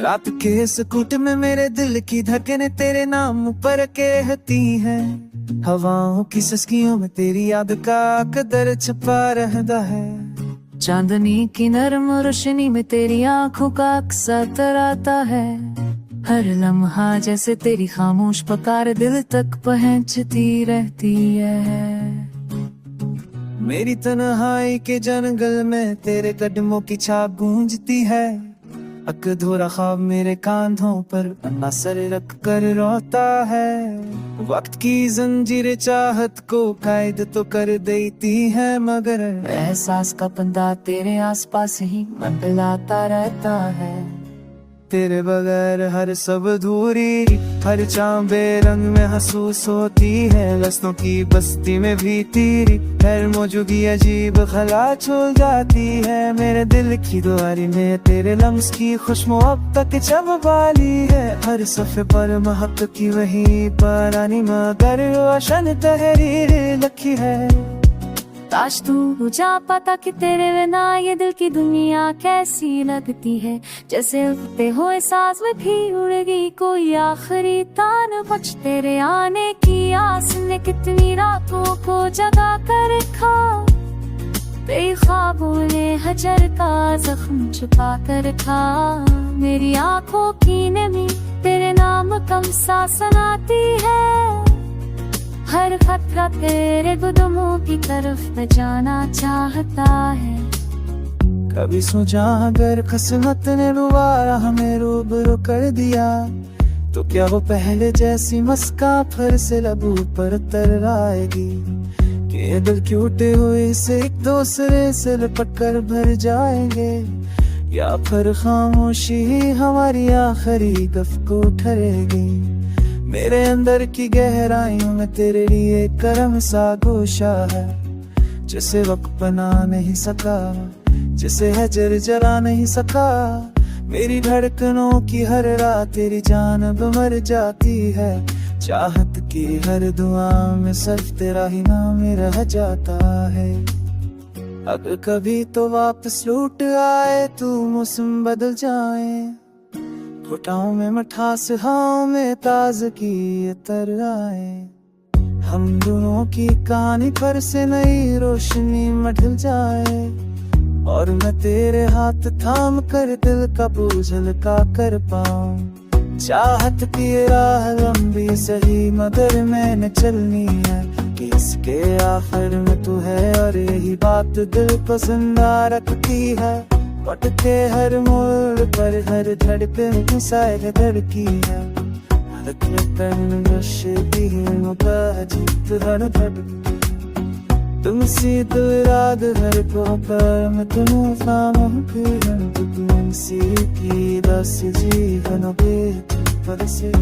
रात के सुकूट में मेरे दिल की धड़कनें तेरे नाम पर कहती हैं। हवाओं की सिसकियों में तेरी याद का कदर छुपा रहता है। चांदनी की नरम रोशनी में तेरी आंखों का अक्सा तराता है। हर लम्हा जैसे तेरी खामोश पुकार दिल तक पहुंचती रहती है। मेरी तन्हाई के जंगल में तेरे कदमों की छाप गूंजती है। अधूरा ख्वाब मेरे कांधों पर अपना सर रख कर रोता है। वक्त की जंजीरें चाहत को कैद तो कर देती है, मगर एहसास का पंदा तेरे आसपास ही मंडलाता रहता है। तेरे बगैर हर सब धूरी, हर चाँद बेरंग में महसूस होती है। रस्तों की बस्ती में भी तेरी खैर मौजूदगी अजीब खला छूल जाती है। मेरे दिल की दुआरी में तेरे लम्स की खुशबू अब तक जब वाली है। हर सफ़े पर महक की वही पुरानी मगर रोशन तहरीर लिखी है। काश तू जा पाता कि तेरे बिना ये दिल की दुनिया कैसी लगती है। जैसे उठते हुए सांस में भी उड़ेगी कोई आखिरी तान बच। तेरे आने की आस ने कितनी रातों को जगा कर रखा। तेरे ख्वाबों ने हजर का जख्म छुपा कर रखा। मेरी आंखों की नमी तेरे नाम कम सा सुनाती है। हर खतरा तेरे कदमों की तरफ में जाना चाहता है। कभी सोचा अगर किस्मत ने दोबारा हमें रूबरू कर दिया तो क्या वो पहले जैसी मस्का फिर से लबों पर तर आएगी। कि ये दिल टूटे हुए से एक दूसरे से लिपट कर भर जाएंगे, या फिर खामोशी ही हमारी आखिरी गफ्तगू ठहरेगी। मेरे अंदर की गहराइयों में तेरे लिए करम सा गोशा है, जिसे वक्त बना नहीं सका, जिसे हजर जला नहीं सका। मेरी धड़कनों की हर रात तेरी जान अब मर जाती है। चाहत की हर दुआ में सिर्फ तेरा ही नाम रह जाता है। अगर कभी तो वापस लौट आए तू मौसम बदल जाए, घुटाओं में मिठास हाओं में ताज़गी उतर आए। हम दोनों की कहानी पर से नई रोशनी मढल जाए, और मैं तेरे हाथ थाम कर दिल का बोझ हल्का कर पाऊं। चाहत की राह लंबी सही मगर मैंने चलनी है, कि इसके आखिर में तू है और यही बात दिल को जिंदा रखती है। पटके हर मोड़ पर हर धड़कन की शायद धड़की है। धड़कन नशेदी है जीत हर धड़कन तुमसे दुराद हर को पर मैं तुम्हें सामने फिर तुमसे की दस जीवन बेहतर पर से।